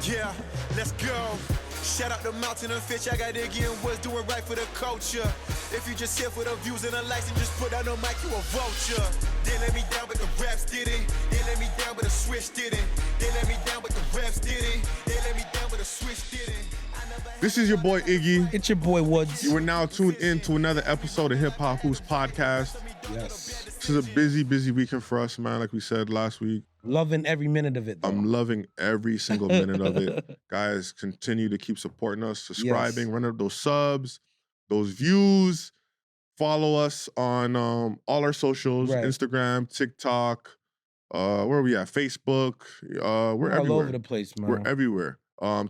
Yeah, let's go. Shout out the mountain and fish. I got Iggy and Woods doing right for the culture. If you just here for the views and the likes and just put on the mic, you a vulture. They let me down, but the raps did it. They let me down, but the switch did it. They let me down, but the raps did it. They let me down, but the switch did it. This is your boy Iggy. It's your boy Woods. You are now tuned in to another episode of Hip Hop Hoops Podcast. Yes. This is a busy weekend for us, man. Like we said last week. Loving every minute of it, though. I'm loving every single minute of it. Guys, continue to keep supporting us, subscribing, run up those subs, those views. Follow us on all our socials, Right. Instagram, TikTok, where are we at? Facebook. We're all everywhere. over the place, man. We're everywhere.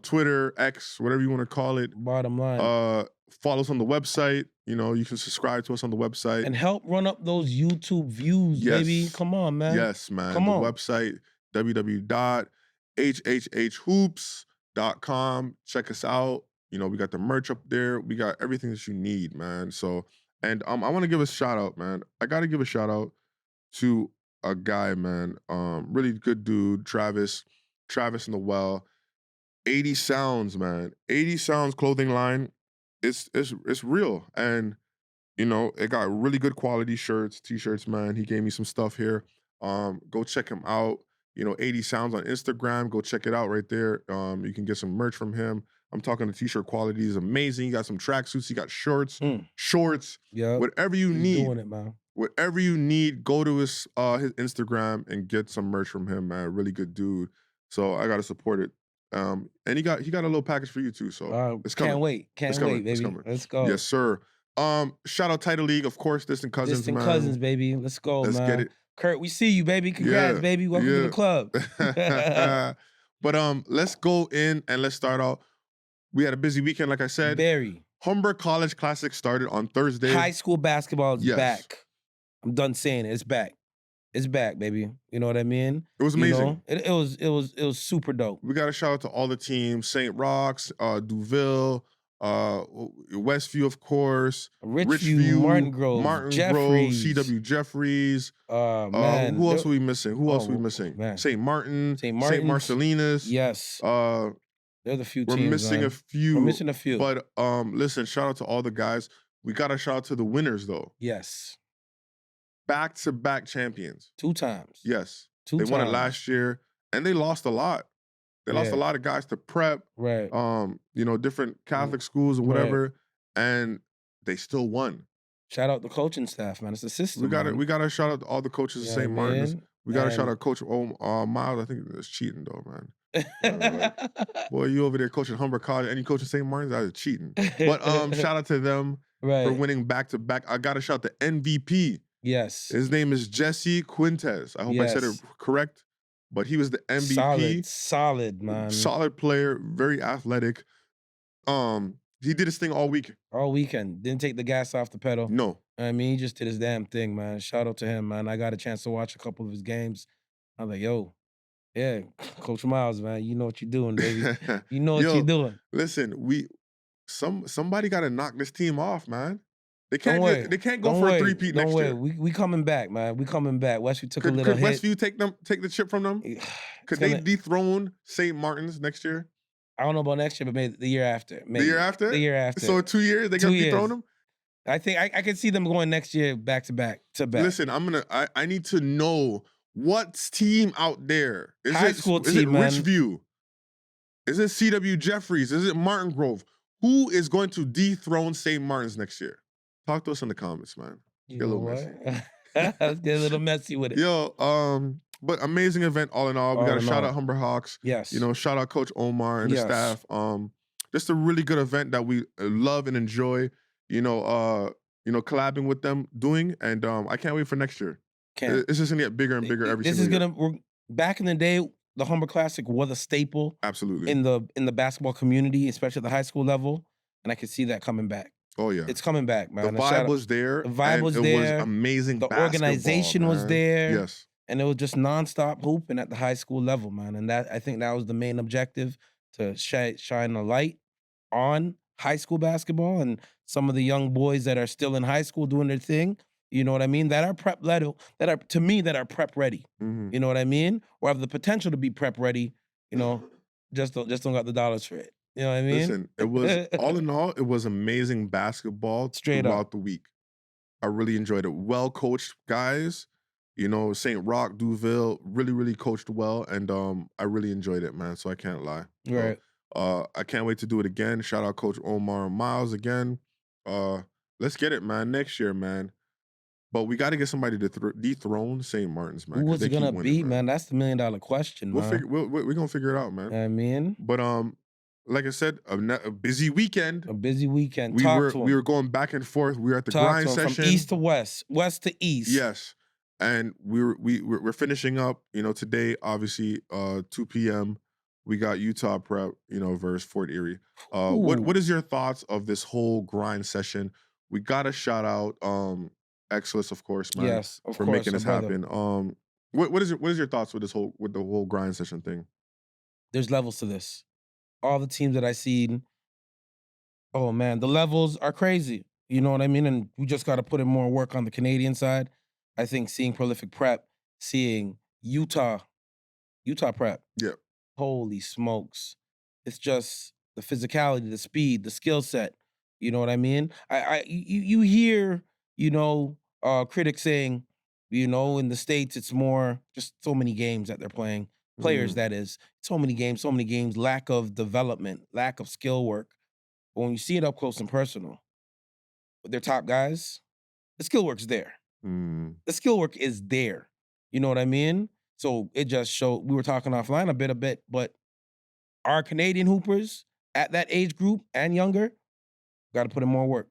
Twitter, X, whatever you want to call it. Bottom line. Follow us on the website. You know, you can subscribe to us on the website. And help run up those YouTube views, baby. Come on, man. Yes, man. Come on. The website, www.hhhoops.com. Check us out. You know, we got the merch up there. We got everything that you need, man. So, and I want to give a shout out, man. I got to give a shout out to a guy, man. Really good dude, Travis in the Well. 80 Sounds, man. 80 Sounds clothing line. It's real. And, you know, it got really good quality shirts, t-shirts, man. He gave me some stuff here. Go check him out. You know, 80 Sounds on Instagram. Go check it out right there. You can get some merch from him. I'm talking the t-shirt quality is amazing. He got some tracksuits. He got shorts, Yeah. whatever you need. Doing it, man. Whatever you need, go to his Instagram and get some merch from him, man. Really good dude. So I gotta support it. And he got a little package for you too. So it's coming. Can't wait. Can't wait, baby. It's coming. Let's go. Yes, sir. Shout out Title League, of course, Distant Cousins, Distant man. Cousins, baby. Let's go, Let's man. get it. Kurt, we see you, baby. Congrats, baby. Welcome to the club. But let's go in and let's start out. We had a busy weekend, like I said. Very. Humber College Classic started on Thursday. High school basketball is back. I'm done saying it. It's back. It's back, baby. You know what I mean? It was amazing. You know? It was super dope. We got a shout out to all the teams: St. Rox, Duville, Westview, of course, Richview, Martin Grove, Jeffries. CW Jeffries. Man. Who else are we missing? St. Martin, St. Marcellinus. Yes. They're the few teams. We're missing a few. We're missing a few. But listen, shout out to all the guys. We got a shout out to the winners, though. Yes. Back-to-back champions. 2 times. Yes. They won it last year, and they lost a lot. They lost a lot of guys to prep. Right. You know, different Catholic schools or whatever, and they still won. Shout out the coaching staff, man. It's the system. We got to shout out to all the coaches of St. Martin's. We got to shout out Coach Miles. I think it's cheating though, man. Boy, you over there coaching Humber College and you coaching St. Martin's, that is cheating. But shout out to them for winning back-to-back. I got to shout the MVP. Yes. His name is Jesse Quintez. I hope I said it correct. But he was the MVP. Solid, man. Solid player, very athletic. He did his thing all week. All weekend. Didn't take the gas off the pedal. No. I mean, he just did his damn thing, man. Shout out to him, man. I got a chance to watch a couple of his games. I was like, yo, yeah, Coach Miles, man, you know what you're doing, baby. You know what you're doing. Listen, somebody got to knock this team off, man. They can't go for a three-peat next year. We coming back, man. We coming back. Westview took a little hit. Could Westview take the chip from them? Could they dethrone St. Martin's next year? I don't know about next year, but maybe the year after. Maybe. The year after? The year after. So 2 years, they got to dethrone them? I think I can see them going next year back to back. Listen, I need to know what team out there. Is it Richview? Is it CW Jeffries? Is it Martin Grove? Who is going to dethrone St. Martin's next year? Talk to us in the comments, man. Get a little messy. Let's get a little messy with it. Yo, but amazing event all in all. We got to shout out Humber Hawks. Yes. You know, shout out Coach Omar and the staff. Just a really good event that we love and enjoy. You know, collabing with them doing, and I can't wait for next year. It's just gonna get bigger and bigger every single year. Back in the day, the Humber Classic was a staple. Absolutely. In the basketball community, especially at the high school level, and I can see that coming back. Oh yeah, it's coming back, man. The vibe was there. The vibe was there. It was amazing. The organization was there. Yes, and it was just nonstop hooping at the high school level, man. And I think that was the main objective, to shine a light on high school basketball and some of the young boys that are still in high school doing their thing. You know what I mean? That are prep level, that are to me that are prep ready. Mhm. You know what I mean? Or have the potential to be prep ready. You know, just don't got the dollars for it. You know what I mean? Listen, it was all in all, it was amazing basketball Straight up. throughout the week. I really enjoyed it. Well coached guys, you know, St. Rock, Duville, really, really coached well, and I really enjoyed it, man. So I can't lie. So Right. I can't wait to do it again. Shout out Coach Omar and Miles again. Uh, let's get it, man. Next year, man. But we got to get somebody to dethrone St. Martin's, man, Who because was they it keep gonna winning, be, man. man? That's the $1,000,000 question, We'll man. figure. We're gonna figure it out, man. I mean, But like I said, a busy weekend. a busy weekend. We Talk were to we him. were going back and forth. We were at the Talk to grind him from session. east to west, west to east. Yes. And we're finishing up, you know, today, obviously, 2 p.m. We got Utah Prep, you know, versus Fort Erie. What Ooh. is your thoughts of this whole grind session? We gotta shout out Exless, of course, man, Yes, of for course, making a this brother. happen. What is your thoughts with the whole grind session thing? There's levels to this. All the teams that I seen, oh man, the levels are crazy. You know what I mean? And we just got to put in more work on the Canadian side. I think seeing Prolific Prep, seeing Utah Prep, Yeah. holy smokes. It's just the physicality, the speed, the skill set. You know what I mean? You hear, critics saying, in the States, it's more just so many games that they're playing. Players, Mm, that is, so many games, lack of development, lack of skill work. But when you see it up close and personal with their top guys, the skill work's there. mm, The skill work is there. You know what I mean? So it just showed. We were talking offline a bit, but our Canadian hoopers at that age group and younger got to put in more work.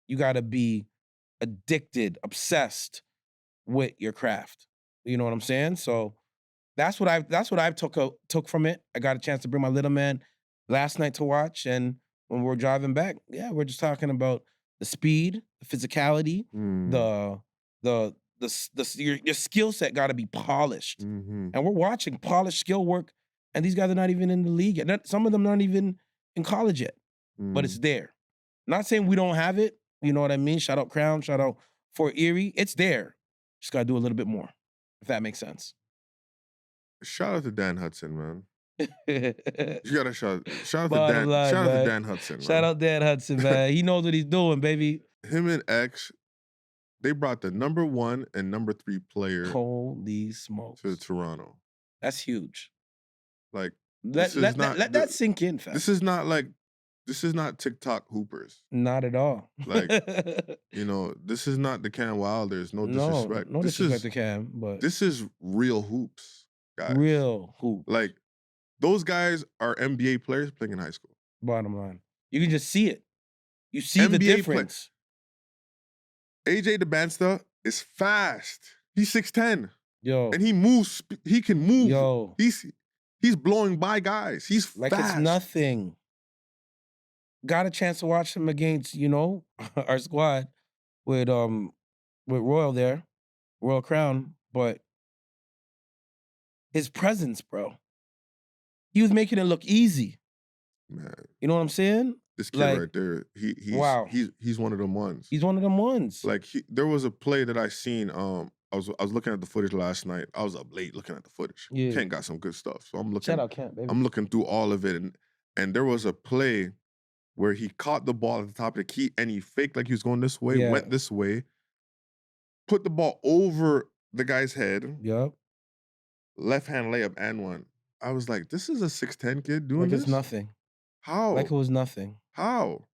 You got to be addicted, obsessed with your craft. You know what I'm saying? So that's what I took from it. I got a chance to bring my little man last night to watch, and when we're driving back, yeah, we're just talking about the speed, the physicality, mm, the your skill set got to be polished, mhm, and we're watching polished skill work, and these guys are not even in the league yet. Some of them aren't even in college yet, but mm. it's there. Not saying we don't have it. You know what I mean? Shout out Crown, shout out Fort Erie. It's there. Just got to do a little bit more, if that makes sense. Shout out to Dan Hudson, man. You gotta shout out to Bottom Dan. line, Shout out to man. Dan Hudson, Shout man. out Dan Hudson, man. He knows what he's doing, baby. Him and X, they brought the number 1 and number 3 player Holy to smokes. Toronto. That's huge. Like Let let that sink in, fam. this is not like this is not TikTok hoopers. Not at all. Like, you know, this is not the Cam Wilders. No No, disrespect. no disrespect to Cam, but This is real hoops, guys. real hoops. Like those guys are NBA players playing in high school. Bottom line. You can just see it. You see the NBA difference. AJ Dybantsa is fast. He's 6'10", Yo, and he moves. He can move. yo, He's blowing by guys. He's like fast. it's nothing. Got a chance to watch him against, our squad with Royal there, Royal Crown, but his presence, bro. He was making it look easy. Man, You know what I'm saying? this kid Like, right there. He's wow. he's one of them ones. He's one of them ones. Like there was a play that I seen. I was looking at the footage last night. I was up late looking at the footage. Yeah. Kent got some good stuff, so I'm looking. Shout out Kent, baby. I'm looking through all of it, and there was a play where he caught the ball at the top of the key and he faked like he was going this way, Yeah. went this way, put the ball over the guy's head, Yup. left hand layup and one. I was like, this is a 6'10" kid doing Like this. it's nothing. How? Like it was nothing. How?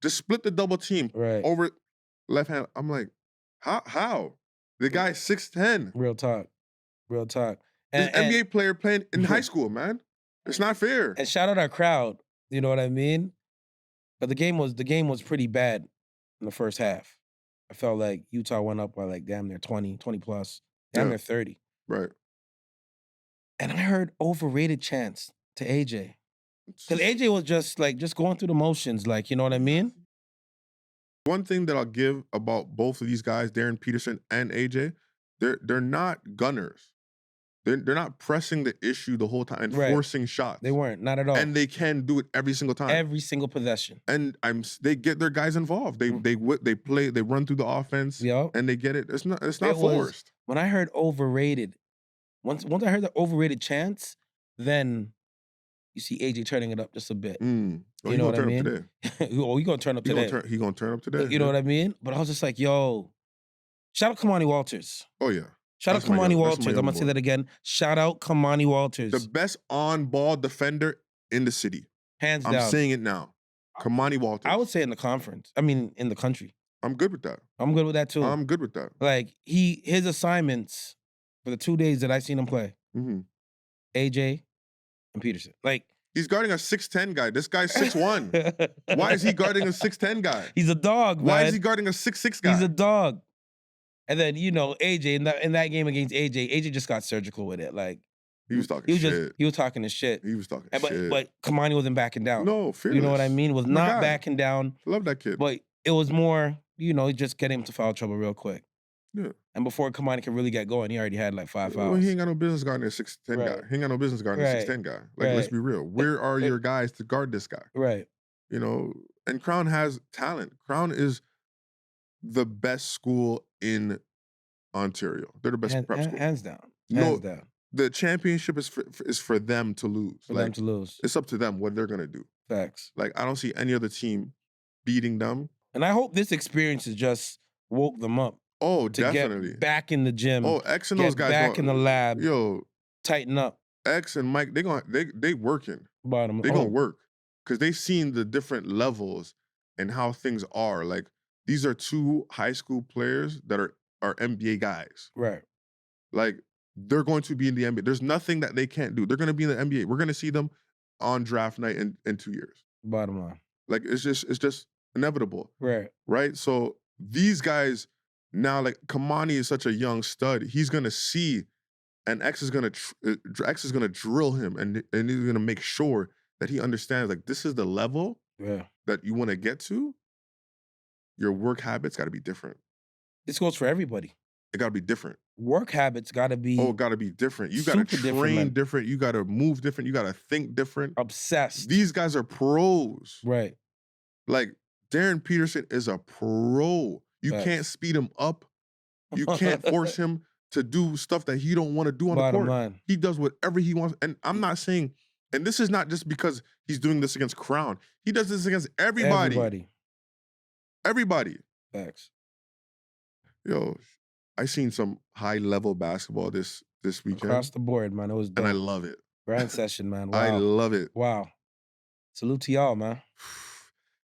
Just split the double team Right. over left hand. I'm like, how? The guy's 6'10". Real talk. Real talk. This NBA player playing in high school, man. It's not fair. And shout out our crowd. You know what I mean? But the game was pretty bad in the first half. I felt like Utah went up by like damn near 20 plus, damn Yeah. near 30. Right. And I heard overrated chants to AJ. Because AJ was just going through the motions, like, you know what I mean? One thing that I'll give about both of these guys, Darren Peterson and AJ, they're not gunners. They're not pressing the issue the whole time and Right. forcing shots. They weren't, not at all. And they can do it every single time. Every single possession. And they get their guys involved. They play, they run through the offense, Yep. and they get it. It's not It forced. when I heard overrated, once I heard the overrated chants, then you see AJ turning it up just a bit. Oh, You know what I turn mean? up today. Oh, you gonna turn up today. He gonna turn up today. You know what I mean? But I was just like, yo, shout out Kamani Walters. Oh yeah. Shout That's out my Kamani young- that's my Walters. I'm young gonna say boy. that again. Shout out Kamani Walters. The best on-ball defender in the city. Hands I'm down. saying it now. Kamani Walters. I would say in the conference. I mean, in the country. I'm good with that. I'm good with that too. I'm good with that. Like his assignments for the 2 days that I seen him play, hmm AJ and Peterson. Like He's guarding a 6'10" guy. This guy's 6'1". Why is he guarding a 6'10" guy? He's a dog, man. Why is he guarding a 6'6" guy? He's a dog. And then, AJ, in that game against AJ just got surgical with it. Like he was talking shit. he was talking his shit. He was talking But shit. but Kamani wasn't backing down. No, fearless. You know what I mean? Was My not guy. backing down. Love that kid. But it was more, just getting him to foul trouble real quick. Yeah. And before Kamani could really get going, he already had like 5 fouls. Well, he ain't got no business guarding a 6'10" Right. guy. He ain't got no business guarding Right. a 6'10" guy. Like, let's Right. be real. Where are your guys to guard this guy? Right. And Crown has talent. Crown is the best school in Ontario. They're the best prep school. Hands down. No, Hands down. The championship is for them to lose. For them to lose. It's up to them what they're gonna do. Facts. Like, I don't see any other team beating them. And I hope this experience has just woke them up Oh, to definitely. get back in the gym. Oh, X and get those guys back in the lab. Yo, Tighten up. X and Mike, they working. Bottom. They gonna work because they've seen the different levels and how things are. Like, these are two high school players that are NBA guys. Right. Like, they're going to be in the NBA. There's nothing that they can't do. They're going to be in the NBA. We're going to see them on draft night in 2 years. Bottom line. Like, it's just inevitable. Right. Right? So these guys now, like, Kamani is such a young stud. He's going to see, and X is going to drill him, and he's going to make sure that he understands, like, this is the level that you want to get to. Your work habits got to be different. This goes for everybody. It got to be different. Work habits got to be got to be different. You got to train different. You got to move different. You got to think different. Obsessed. These guys are pros. Right. Like, Darren Peterson is a pro. You can't speed him up. You can't force him to do stuff that he don't want to do on the court. Line. He does whatever he wants. And I'm not saying, and this is not just because he's doing this against Crown. He does this against everybody. Everybody. Facts. Yo, I seen some high-level basketball this weekend. Across the board, man. It was dope. And I love it. Grand session, man. Wow. I love it. Wow. Salute to y'all, man.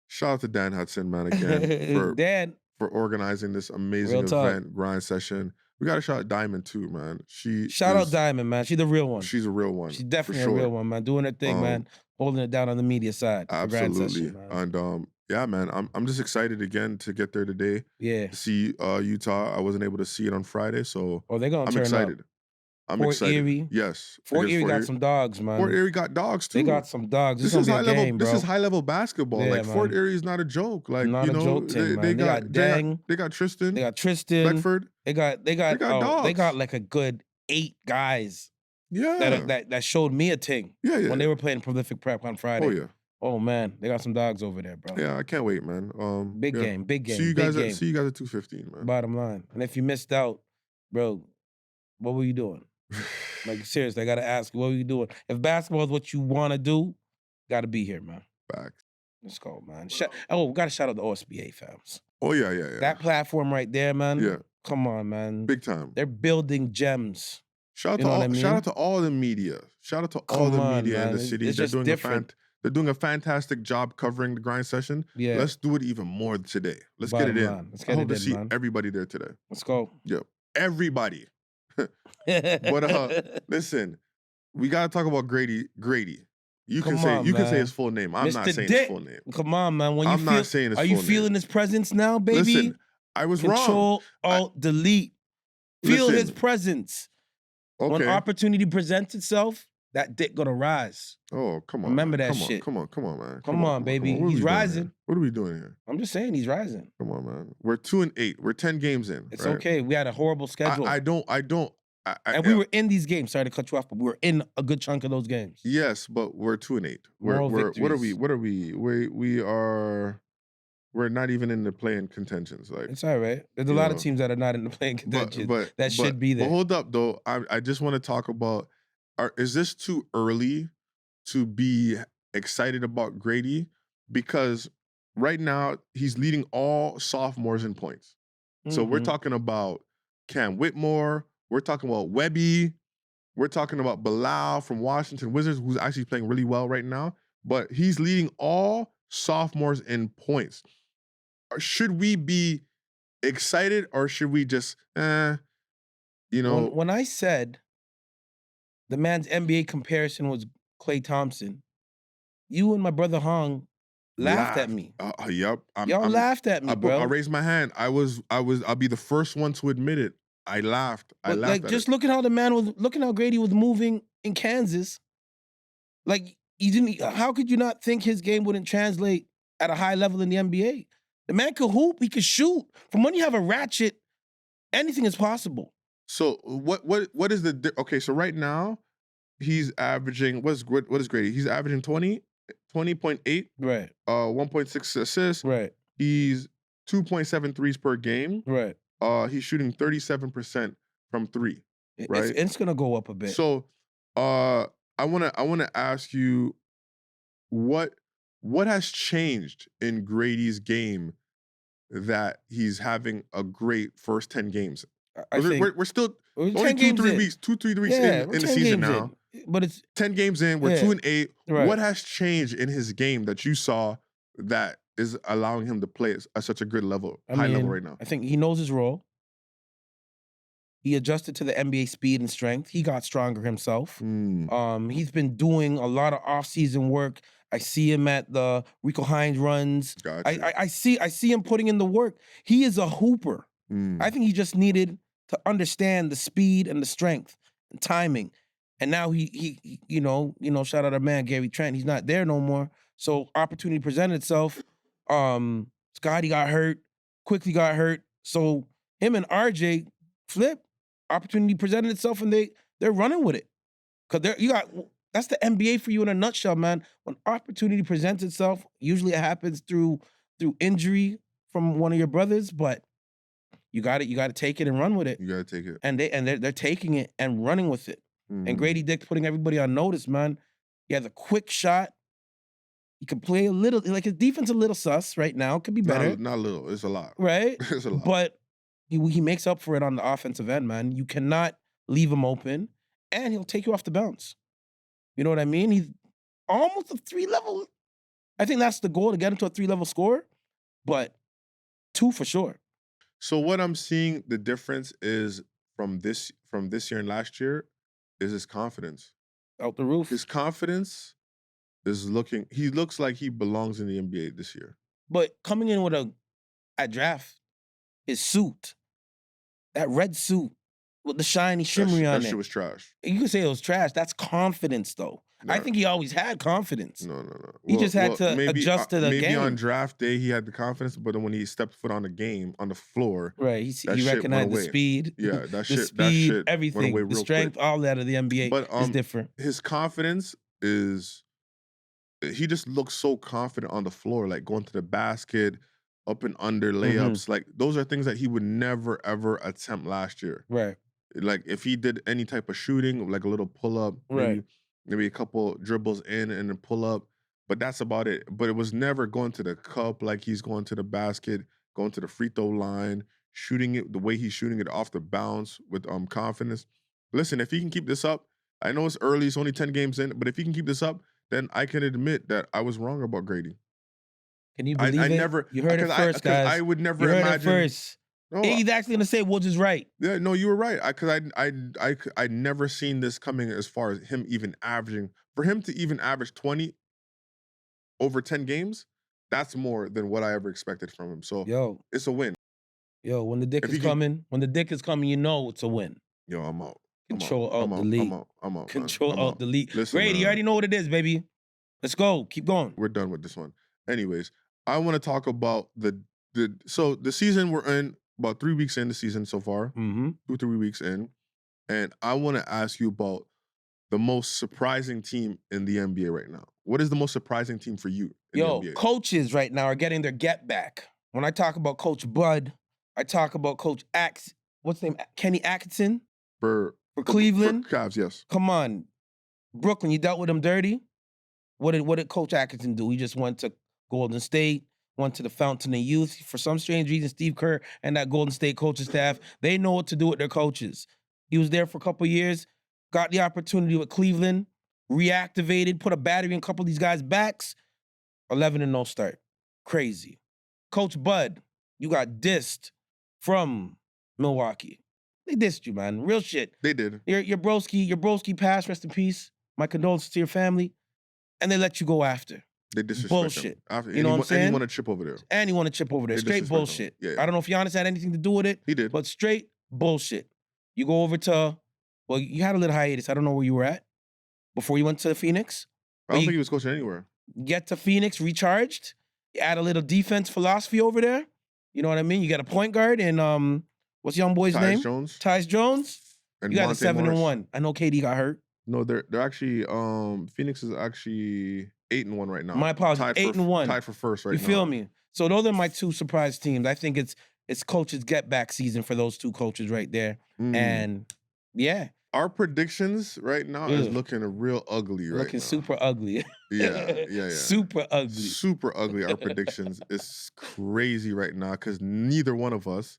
Shout out to Dan Hudson, man, again, for organizing this amazing event, grind session. We got to shout out Diamond too, man. Shout out Diamond, man. She's the real one. She's a real one. She's definitely a real one, man. Doing her thing, man. Holding it down on the media side. Absolutely. Grand session, man. And yeah, man, I'm just excited again to get there today. Yeah. To see Utah. I wasn't able to see it on Friday, so they're gonna turn excited. Up. I'm excited. Erie. Yes. Fort Erie got some dogs, man. Fort Erie got dogs too. They got some dogs. This is high level. This is high level basketball. Yeah, like, Fort Erie is not a joke. Like, not a joke team, man. They got Dang. They got Tristan. They got Tristan. Beckford. They got dogs. They got like a good 8 guys. Yeah. That showed me a thing. Yeah. When they were playing Prolific Prep on Friday. Oh yeah. Oh man, they got some dogs over there, bro. Yeah, I can't wait, man. Big game. See you guys at 2:15, man. Bottom line. And if you missed out, bro, what were you doing? Like, seriously, I gotta ask, what were you doing? If basketball is what you wanna do, gotta be here, man. Facts. Let's go, man. Gotta shout out the OSBA fams. Oh yeah. That platform right there, man. Yeah. Come on, man. Big time. They're building gems. Shout out to all the media. Shout out to all the media in the city. They're doing a fantastic job covering the grind session. Yeah. Let's do it even more today. Let's get it in. I hope to see everybody there today. Let's go. Yep. Everybody. But listen, we gotta talk about Grady. You can say his full name. I'm not saying his full name. Come on, man. I'm not saying his full name. Are you feeling his presence now, baby? Listen, I was wrong. Control, Alt, Delete. Feel his presence. Okay. When opportunity presents itself, that dick gonna rise. Oh, come on. Remember that shit. Come on, man. Come on, baby. He's rising. What are we doing here? I'm just saying he's rising. Come on, man. We're 2-8. We're 10 games in. It's right? okay. We had a horrible schedule. I And we were in these games. Sorry to cut you off, but we were in a good chunk of those games. Yes, but we're 2-8. Moral What are we? victories. What are we? We're not even in the playing contentions. Like, It's all right. There's a you lot of know, teams that are not in the playing contention but that should be but there. hold up though. I just want to talk about. Is this too early to be excited about Grady? Because right now he's leading all sophomores in points. So we're Mhm. talking about Cam Whitmore. We're talking about Webby. We're talking about Bilal from Washington Wizards, who's actually playing really well right now. But he's leading all sophomores in points. Should we be excited or should we just, you know, When I said the man's NBA comparison was Klay Thompson, you and my brother Hong laughed at me. Yep. Y'all laughed at me, I bro. raised my hand. I'll be the first one to admit it. I laughed. I But laughed like, at just it. look at how Grady was moving in Kansas. Like, you didn't. How could you not think his game wouldn't translate at a high level in the NBA? The man could hoop. He could shoot. From when you have a ratchet, anything is possible. So what is the okay? So right now he's averaging what is Grady? He's averaging 20.8, Right. 1.6 assists. Right. He's 2.7 threes per game. Right. He's shooting 37% from three. Right. It's gonna go up a bit. So I wanna ask you what has changed in Grady's game that he's having a great first 10 games? I think We're still we're only 10 games 2-3 in. weeks, 2-3 weeks Yeah, in we're the 10 season games now. in. But it's 10 games in, we're Yeah. 2-8. Right. What has changed in his game that you saw that is allowing him to play at such a good level, high level right now? I think he knows his role. He adjusted to the NBA speed and strength. He got stronger himself. He's been doing a lot of off-season work. I see him at the Rico Hines runs. Gotcha. I see him putting in the work. He is a hooper. I think he just needed to understand the speed and the strength and timing. And now he shout out our man Gary Trent. He's not there no more. So opportunity presented itself. Scotty got hurt, quickly got hurt. So him and RJ flip. Opportunity presented itself and they're running with it. Cause that's the NBA for you in a nutshell, man. When opportunity presents itself, usually it happens through injury from one of your brothers, but you got to take it and run with it. You gotta take it. And they're taking it and running with it. And Grady Dick's putting everybody on notice, man. He has a quick shot. He can play a little, like his defense a little sus right now. Could be better. Not a little. It's a lot. Right? It's a lot. But he makes up for it on the offensive end, man. You cannot leave him open, and he'll take you off the bounce. You know what I mean? He's almost a 3-level. I think that's the goal, to get him to a 3-level score, but 2 for sure. So what I'm seeing the difference is from this year and last year is his confidence. Out the roof. His confidence is he looks like he belongs in the NBA this year. But coming in with at draft, his suit, that red suit with the shiny shimmery on it. That shit was trash. You can say it was trash. That's confidence, though. No. I think he always had confidence. No. He just had to adjust to the maybe game. on draft day he had the confidence, but then when he stepped foot on the floor, right? He recognized the speed. Yeah, that shit, everything, went away the strength, quick. all that of the NBA is different. His confidence is, he just looks so confident on the floor, like going to the basket, up and under layups. Like those are things that he would never ever attempt last year. Right. Like if he did any type of shooting, like a little pull up, maybe a couple dribbles in and a pull up, but that's about it. But it was never going to the cup like he's going to the basket, going to the free throw line, shooting it the way he's shooting it off the bounce with confidence. Listen, if he can keep this up, I know it's early, it's only 10 games in, but if he can keep this up, then I can admit that I was wrong about Grady. Can you believe it? Never, you heard it first, guys. I would never you heard imagine. It first. No, he's actually gonna say Woods is right. Yeah, no, you were right. Because I never seen this coming as far as him even averaging. For him to even average 20 over 10 games, that's more than what I ever expected from him. So it's a win. When the dick is coming, you know it's a win. Yo, I'm out. Control Alt Delete. I'm out. Control Alt Delete. Listen, Grady, you already know what it is, baby. Let's go. Keep going. We're done with this one. Anyways, I want to talk about the season we're in, about 3 weeks in the season so far. 2-3 weeks in. And I want to ask you about the most surprising team in the NBA right now. What is the most surprising team for you in the Yo, NBA? coaches right now are getting their get back. When I talk about Coach Bud, I talk about Coach what's his name? Kenny Atkinson for Cleveland. For Cavs, yes. Come on. Brooklyn, you dealt with him dirty. What did Coach Atkinson do? He just went to Golden State, went to the Fountain of Youth. For some strange reason, Steve Kerr and that Golden State coaching staff, they know what to do with their coaches. He was there for a couple years, got the opportunity with Cleveland, reactivated, put a battery in a couple of these guys' backs. 11-0 start. Crazy. Coach Bud, you got dissed from Milwaukee. They dissed you, man. Real shit. They did. Your broski passed, rest in peace. My condolences to your family. And they let you go after. They disrespect Bullshit. him. After, You know what I'm saying? And he want to chip over there. And he want to chip over there. They Straight disrespect him. bullshit. Yeah. I don't know if Giannis had anything to do with it. He did. But straight bullshit. You go over to, well, you had a little hiatus. I don't know where you were at before you went to Phoenix. I don't think he was coaching anywhere. Get to Phoenix recharged. You add a little defense philosophy over there. You know what I mean? You got a point guard and what's young boy's Tyus name? Jones. Tyus Jones. And You got a Monte Morris. 7-1. I know KD got hurt. No, they're actually Phoenix is actually 8-1 right now. My apologies, 8-1. Tied for first right You now. feel me? So those are my two surprise teams. I think it's coaches get back season for those two coaches right there. And yeah, Our predictions right now is Yeah. looking real ugly right looking now. super ugly. Yeah. Super ugly. Super ugly. Our predictions is crazy right now because neither one of us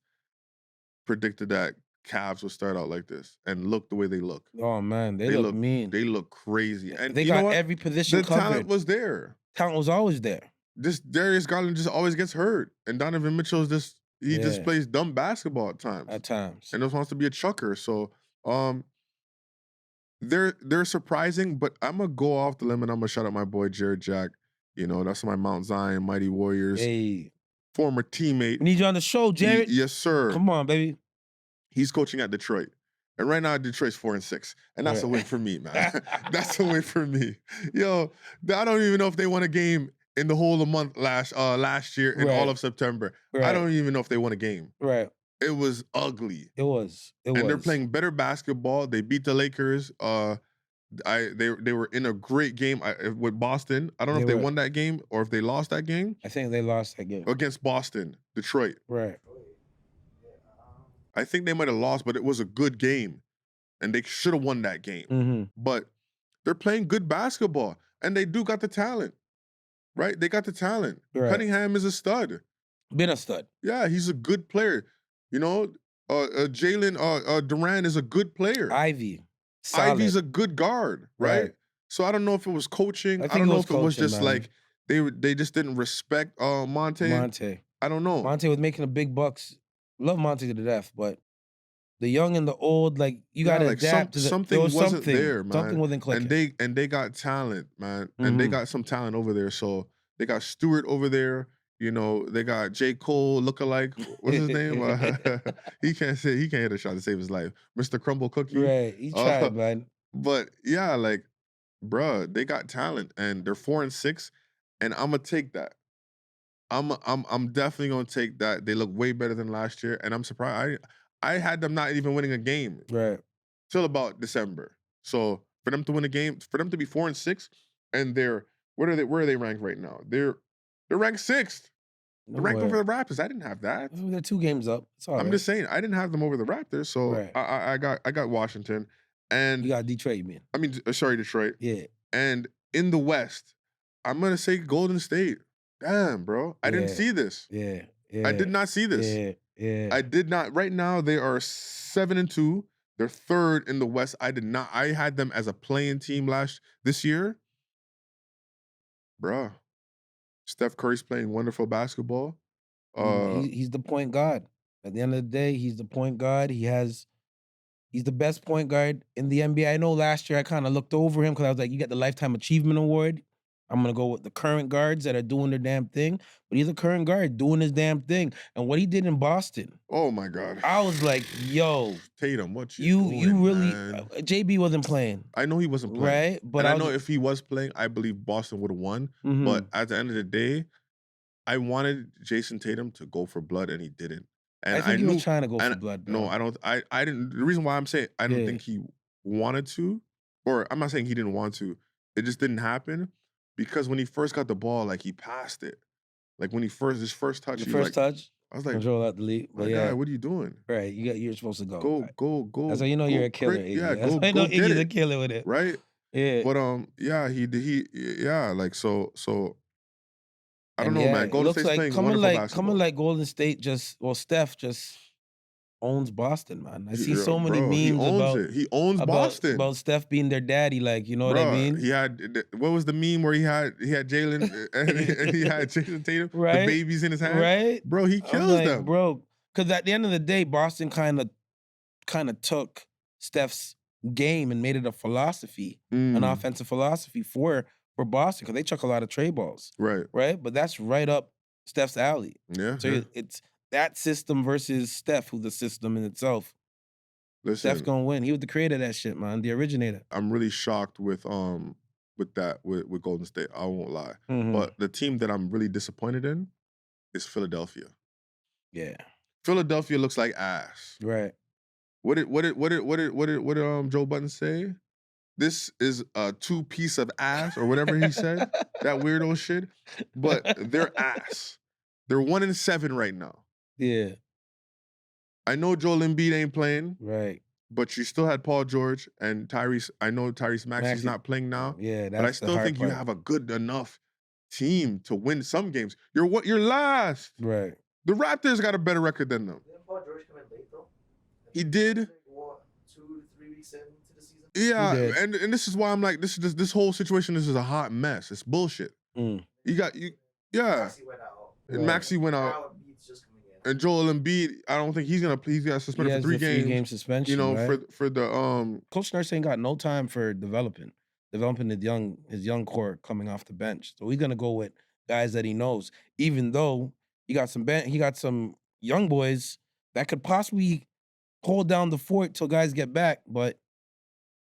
predicted that Cavs would start out like this and look the way they look. Oh man, they look mean. They look crazy. And They you know got what? every position The covered. talent was there. Talent was always there. This Darius Garland just always gets hurt. And Donovan Mitchell is just Yeah. plays dumb basketball at times. At times. And just wants to be a chucker. So they're surprising, but I'm gonna go off the limb and I'm gonna shout out my boy Jared Jack. You know, that's my Mount Zion Mighty Warriors Hey, former teammate. we need you on the show, Jared. Yes, sir. Come on, baby. He's coaching at Detroit. And right now, Detroit's 4-6. And that's a win for me, man. That's a win for me. Yo, I don't even know if they won a game in the whole of month last year in all of September. I don't even know if they won a game. Right. It was ugly. It was. And they're playing better basketball. They beat the Lakers. They were in a great game with Boston. I don't know if they won that game or if they lost that game. I think they lost that game. Against Boston, Detroit. Right. I think they might have lost, but it was a good game. And they should have won that game. Mm-hmm. But they're playing good basketball. And they do got the talent. Right? They got the talent. Right. Cunningham is a stud. Been a stud. Yeah, he's a good player. You know, Jalen Duran is a good player. Ivy. Solid. Ivy's a good guard, right? So I don't know if it was coaching. I don't know if it was just like they just didn't respect Monte. I don't know. Monte was making the big bucks. Love Monte to the death, but the young and the old, like you gotta adapt to something wasn't there, man. Something wasn't clicking. And they got talent, man. And they got some talent over there. So they got Stewart over there. You know, they got J. Cole lookalike. What's his name? He can't hit a shot to save his life. Mr. Crumble Cookie. Right. He tried, man. But yeah, like, bruh, they got talent and they're 4-6. And I'm gonna take that. I'm definitely gonna take that. They look way better than last year. And I'm surprised. I had them not even winning a game. Right. Till about December. So for them to win a game, for them to be 4-6, and where are they ranked right now? They're ranked 6th. They're ranked over the Raptors. I didn't have that. They're 2 games up. It's all right. I'm just saying, I didn't have them over the Raptors. So I got Washington. And you got Detroit, you mean? I mean, sorry, Detroit. Yeah. And in the West, I'm gonna say Golden State. Damn, bro. I didn't see this. Yeah. I did not see this. Yeah. I did not. Right now, they are 7-2. They're 3rd in the West. I did not. I had them as a playing team this year. Bruh. Steph Curry's playing wonderful basketball. He's the point guard. At the end of the day, he's the point guard. He's the best point guard in the NBA. I know last year I kind of looked over him because I was like, you got the Lifetime Achievement Award. I'm going to go with the current guards that are doing their damn thing. But he's a current guard doing his damn thing. And what he did in Boston. Oh, my God. I was like, yo. Tatum, what you doing, you really. man? JB wasn't playing. I know he wasn't playing. Right? But I know if he was playing, I believe Boston would have won. But at the end of the day, I wanted Jason Tatum to go for blood, and he didn't. And I think he knew, was trying to go for and blood, bro. no, I don't. I didn't. The reason why I'm saying I don't Yeah. think he wanted to, or I'm not saying he didn't want to. It just didn't happen because when he first got the ball, like he passed it. Like when his first touch, Your he was first like, touch, I was like, control out delete. my But guy, yeah, what are you doing? right. You're supposed to go. Go. That's how you know you're a killer, quick. Iggy. Yeah, That's go how you know get Iggy's a it. killer with it. Right? Yeah. But yeah, yeah, like so I don't And know, yeah, man. it Golden looks State's like playing wonderful basketball. like Golden State Steph just owns Boston, man. I see so many Bro, he memes owns about it. He owns Boston. about Steph being their daddy, like, you know what I Bro, mean? he had what was the meme where he had Jalen and he had Jason Tatum, Right? the babies in his hand? Right? Bro, he I'm kills like, them. bro, because at the end of the day, Boston kind of took Steph's game and made it a philosophy, an offensive philosophy for Boston, because they chuck a lot of tray balls. Right. Right? But that's right up Steph's alley. Yeah. So yeah. it's that system versus Steph, who's the system in itself. Listen, Steph's gonna win. He was the creator of that shit, man. The originator. I'm really shocked with Golden State. I won't lie. Mhm. But the team that I'm really disappointed in is Philadelphia. Yeah. Philadelphia looks like ass. Right. What did Joe Budden say? This is a 2-piece of ass or whatever he said. That weirdo shit. But they're ass. They're 1-7 right now. Yeah. I know Joel Embiid ain't playing. Right. But you still had Paul George and Tyrese. I know Tyrese Maxey's not playing now. Yeah, but I still think you have a good enough team to win some games. You're last. Right. The Raptors got a better record than them. Didn't Paul George come in late though? He did. What, 2 to 3 weeks into the season? Yeah, and this is why I'm like, this whole situation is a hot mess. It's bullshit. Mm. Yeah. Maxey went out. And Maxey went out. Now Embiid's just coming in. And Joel Embiid, I don't think he's gonna play. He's got suspended for 3 games. 3-game suspension. You know, right? for the Coach Nurse ain't got no time for developing his young core coming off the bench. So he's gonna go with guys that he knows, even though he got some young boys that could possibly hold down the fort till guys get back. But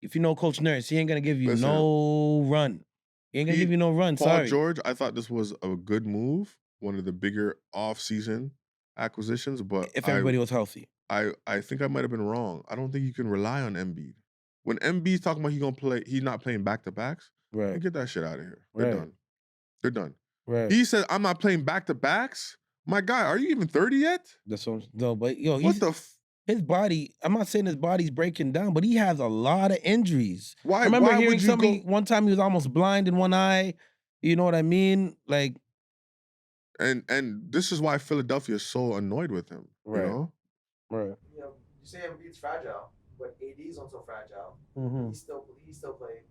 if you know Coach Nurse, he ain't gonna give you no run. He ain't gonna give you no run. Paul Sorry. George, I thought this was a good move, one of the bigger off-season acquisitions, but If everybody was healthy. I think I might have been wrong. I don't think you can rely on Embiid. When Embiid's talking about he's not playing back-to-backs, Right. get that shit out of here. They're Right. done. They're done. Right. He said, I'm not playing back-to-backs? My guy, are you even 30 yet? That's what no, but yo, What the his body, I'm not saying his body's breaking down, but he has a lot of injuries. Why? I remember why hearing would you somebody go? one time he was almost blind in one eye. You know what I mean? Like, And this is why Philadelphia is so annoyed with him. Right. You know? right. You know, you say Embiid's fragile, but AD's also fragile. Mm-hmm. He still played.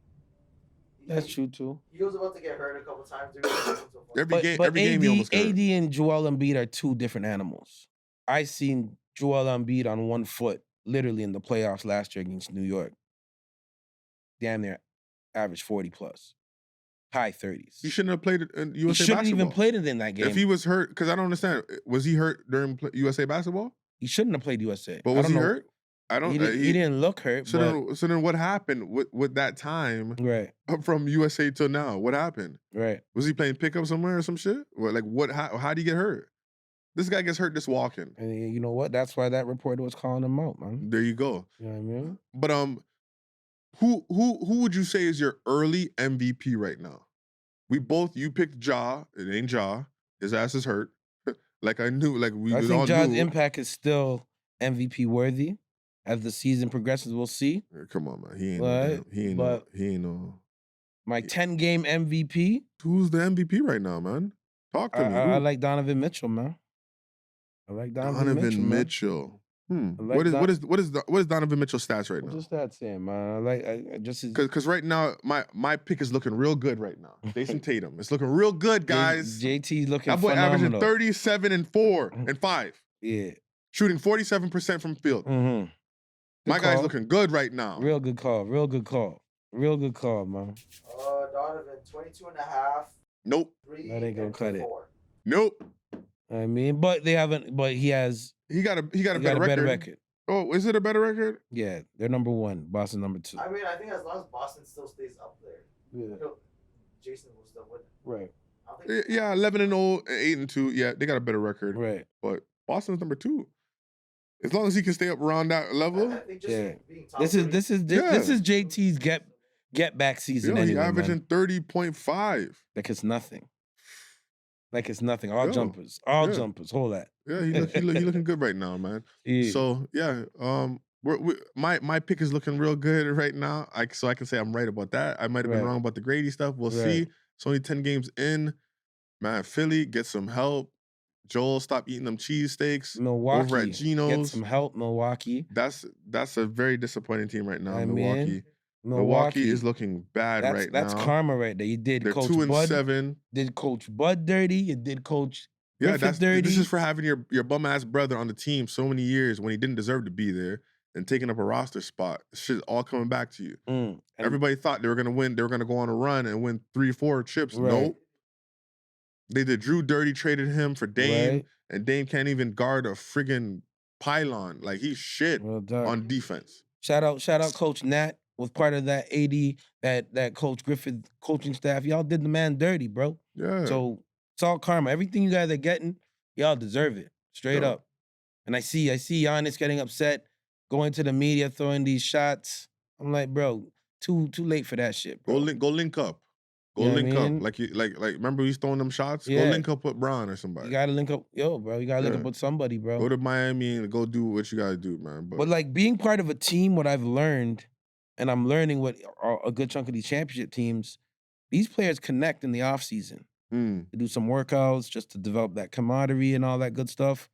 That's true too. He was about to get hurt a couple times during the season so far. Every game he almost got hurt. AD and Joel Embiid are two different animals. I seen Joel Embiid on one foot, literally in the playoffs last year against New York. Damn near average 40 plus. High 30s. He shouldn't have played it in USA He shouldn't basketball. even played it in that game. If he was hurt, because I don't understand. Was he hurt during USA basketball? He shouldn't have played USA. But was he hurt? I don't. He didn't look hurt. So then what happened with that time right. from USA till now? What happened? Right. Was he playing pickup somewhere or some shit? How did he get hurt? This guy gets hurt just walking. And you know what? That's why that reporter was calling him out, man. There you go. You know what I mean? But who would you say is your early MVP right now? You picked Ja. It ain't Ja. His ass is hurt. Like I knew. Like we I all think Ja's knew. impact is still MVP worthy. As the season progresses, we'll see. Come on, man. He ain't no. My 10-game MVP. Who's the MVP right now, man? Talk to me. I like Donovan Mitchell, man. I like Donovan Mitchell. What is Donovan Mitchell's stats right now? What's that saying, man? I just because right now my pick is looking real good right now. Jason Tatum, it's looking real good, guys. JT's looking that boy phenomenal. averaging 37 and 4 and 5. Yeah, shooting 47% from field. Mm-hmm. My guy's looking good right now. Real good call, man. Donovan 22.5. Nope. That ain't gonna cut it. Nope. I mean, but they haven't. But he got a better record. Oh, is it a better record? Yeah, they're number 1. Boston number 2. I mean, I think as long as Boston still stays up there, yeah, Jason will still win. Right. Yeah, 11-0, 8-2. Yeah, they got a better record. Right. But Boston's number 2. As long as he can stay up around that level. I think just Yeah. being top This is 30, this is this is JT's get back season Yo, he anyway, averaging man. 30.5. Like it's nothing. Like it's nothing. All Yo, jumpers. All yeah. jumpers. Hold that. Yeah, he looking good right now, man. Yeah. So yeah, my pick is looking real good right now. So I can say I'm right about that. I might have been Right. wrong about the Grady stuff. We'll see. Right. It's only 10 games in. Man, Philly, get some help. Joel, stop eating them cheesesteaks over at Milwaukee. Get Geno's. some help, Milwaukee. That's a very disappointing team right now. I Milwaukee. mean, Milwaukee is looking bad right that's now. karma right there. You did They're Coach 2-7. Bud. Did Coach Bud dirty. You did Coach Yeah, Griffith dirty. this is for having your bum ass brother on the team so many years when he didn't deserve to be there and taking up a roster spot. Shit all coming back to you. And- Everybody thought they were gonna win. They were gonna go on a run and win 3-4 chips. Right. Nope. They did Drew dirty, traded him for Dame, Right. and Dame can't even guard a friggin' pylon. Like he's shit Well done. on defense. Shout out Coach Nat was part of that AD, that Coach Griffith coaching staff. Y'all did the man dirty, bro. Yeah. So it's all karma. Everything you guys are getting, y'all deserve it. Straight Yeah. up. And I see Giannis getting upset, going to the media, throwing these shots. I'm like, bro, too late for that shit, bro. Go link up. Go You know what I link mean? up. Like remember he's throwing them shots? Go Yeah. link up with Bron or somebody. You gotta link up, bro. You gotta link up Yeah. with somebody, bro. Go to Miami and go do what you gotta do, man. But like being part of a team, what I've learned, and I'm learning what a good chunk of these championship teams, these players connect in the offseason. Mm. To do some workouts just to develop that camaraderie and all that good stuff.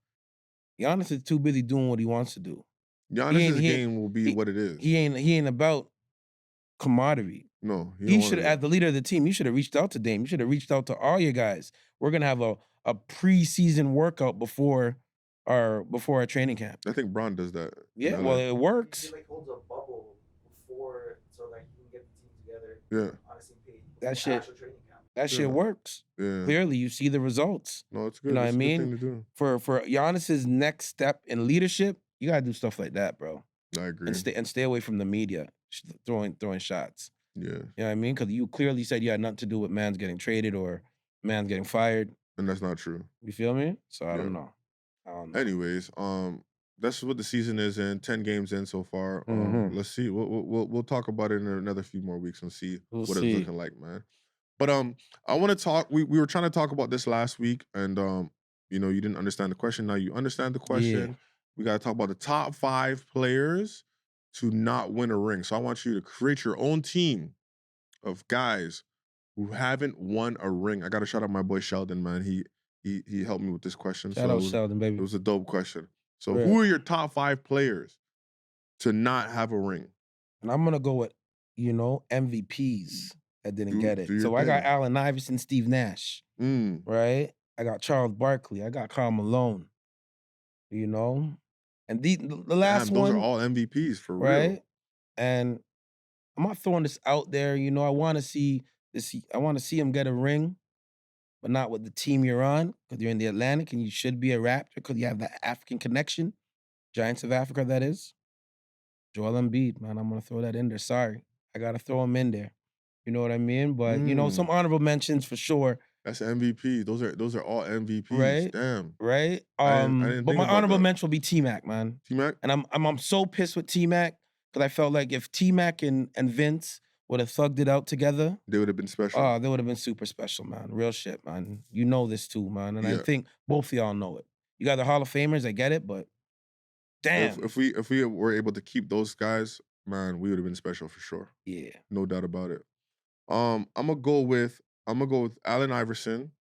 Giannis is too busy doing what he wants to do. Giannis's game will be what it is. He ain't about camaraderie. No, He should, as the leader of the team, you should have reached out to Dame. You should have reached out to all your guys. We're gonna have a preseason workout before our training camp. I think Bron does that. Yeah, well, it works. He like holds a bubble before, so like he can get the team together. Yeah. On the same page. That before shit- actual training camp. That shit Yeah. works. Yeah. Clearly, you see the results. No, it's good. You know It's what I a good mean? thing to do. For Giannis's next step in leadership, you gotta do stuff like that, bro. I agree. And stay away from the media throwing shots. Yeah. You know what I mean? Because you clearly said you had nothing to do with man's getting traded or man's getting fired. And that's not true. You feel me? So I Yeah. don't know. Anyways, that's what the season is in. 10 games in so far. Mhm. Let's see. We'll talk about it in another few more weeks and see We'll what see. it's looking like, man. But I want to talk. We were trying to talk about this last week, and you didn't understand the question. Now you understand the question. Yeah. We got to talk about the top 5 players to not win a ring. So I want you to create your own team of guys who haven't won a ring. I got to shout out my boy Sheldon, man. He helped me with this question. Shout out it was, Sheldon, baby. It was a dope question. So Yeah. who are your top 5 players to not have a ring? And I'm gonna go with, MVPs that didn't Do- get it. do your So I got thing. Allen Iverson, Steve Nash, Mm. right? I got Charles Barkley. I got Karl Malone. And the last Damn, those one, are all MVPs for real. right? And I'm not throwing this out there. I want to see this. I want to see him get a ring, but not with the team you're on, because you're in the Atlantic and you should be a Raptor because you have that African connection. Giants of Africa, that is. Joel Embiid, man. I'm gonna throw that in there. Sorry, I gotta throw him in there. You know what I mean? But some honorable mentions for sure, That's MVP. Those are all MVPs. Right. Damn. right? I didn't But think my about honorable that. mention will be T-Mac, man. T-Mac? And I'm so pissed with T-Mac because I felt like if T-Mac and Vince would have thugged it out together, They would have been special. they would have been super special, man. Real shit, man. You know this too, man. And I Yeah. think both of y'all know it. You got the Hall of Famers, I get it, but damn. If we were able to keep those guys, man, we would have been special for sure. Yeah. No doubt about it. I'm gonna go with Allen Iverson.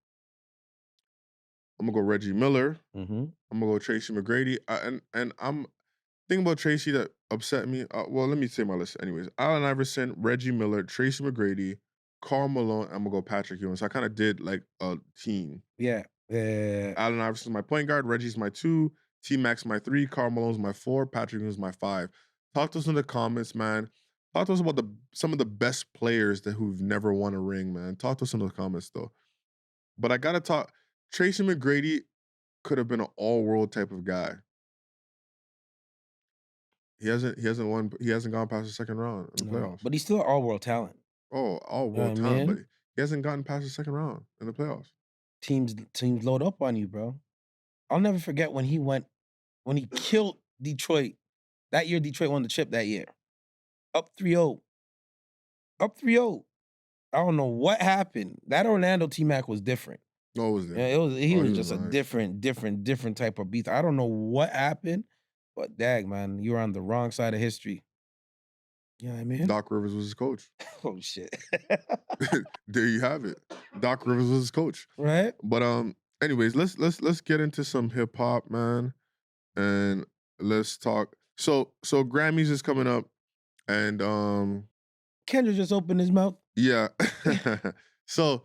I'm gonna go Reggie Miller. Mm-hmm. I'm gonna go Tracy McGrady. And I'm thinking about Tracy that upset me. Well, let me say my list anyways. Allen Iverson, Reggie Miller, Tracy McGrady, Karl Malone. I'm gonna go Patrick Ewing. So I kind of did like a team. Yeah. Allen Iverson's my point guard. Reggie's my 2. T-Mac's my 3. Karl Malone's my 4. Patrick Ewing's my 5. Talk to us in the comments, man. Talk to us about some of the best players who've never won a ring, man. Talk to us in the comments, though. But I gotta talk. Tracy McGrady could have been an all-world type of guy. He hasn't won. He hasn't gone past the second round in the playoffs. But he's still an all-world talent. Oh, all-world what I talent, mean? but he hasn't gotten past the second round in the playoffs. Teams load up on you, bro. I'll never forget when he killed Detroit. That year, Detroit won the chip that year. Up 3-0. Up 3-0. I don't know what happened. That Orlando T-Mac was different. No, it was Yeah, there. he Oh, was he was just a nice. different type of beast. I don't know what happened, but dag, man, you were on the wrong side of history. You know what I mean? Doc Rivers was his coach. Oh shit. There you have it. Doc Rivers was his coach. Right? But anyways, let's get into some hip hop, man, and let's talk. So Grammys is coming up, and Kendrick just opened his mouth. yeah. so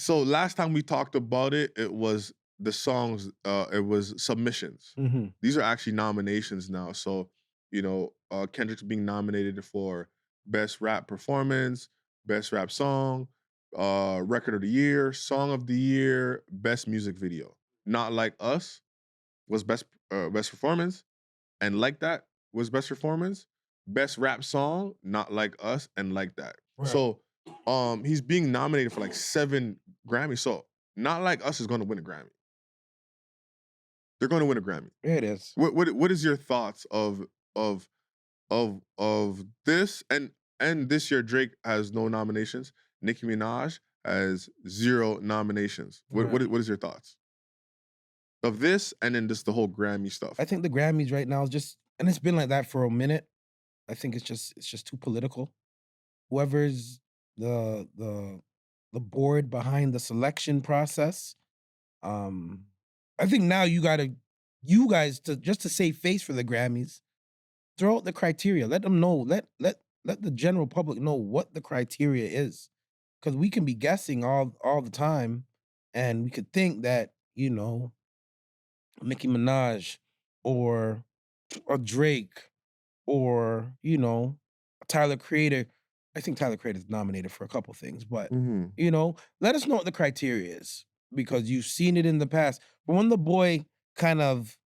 last time we talked about it, it was the songs. It was submissions. Mm-hmm. These are actually nominations now. So Kendrick's being nominated for best rap performance, best rap song, record of the year, song of the year, best music video. Not Like Us was best performance, and Like That was best performance. Best rap song, Not Like Us, and Like That. Right. So he's being nominated for like 7 Grammys. So Not Like Us is going to win a Grammy. They're going to win a Grammy. It is. What is your thoughts of this? And this year Drake has no nominations. Nicki Minaj has 0 nominations. Right. What is your thoughts of this, and then just the whole Grammy stuff? I think the Grammys right now is just, and it's been like that for a minute. I think it's just too political. Whoever's the board behind the selection process, I think now you guys to save face for the Grammys, throw out the criteria. Let them know. Let the general public know what the criteria is, because we can be guessing all the time, and we could think that Nicki Minaj or Drake or Tyler Creator. I think Tyler Creator is nominated for a couple things, but Mhm. let us know what the criteria is, because you've seen it in the past. But when the boy kind of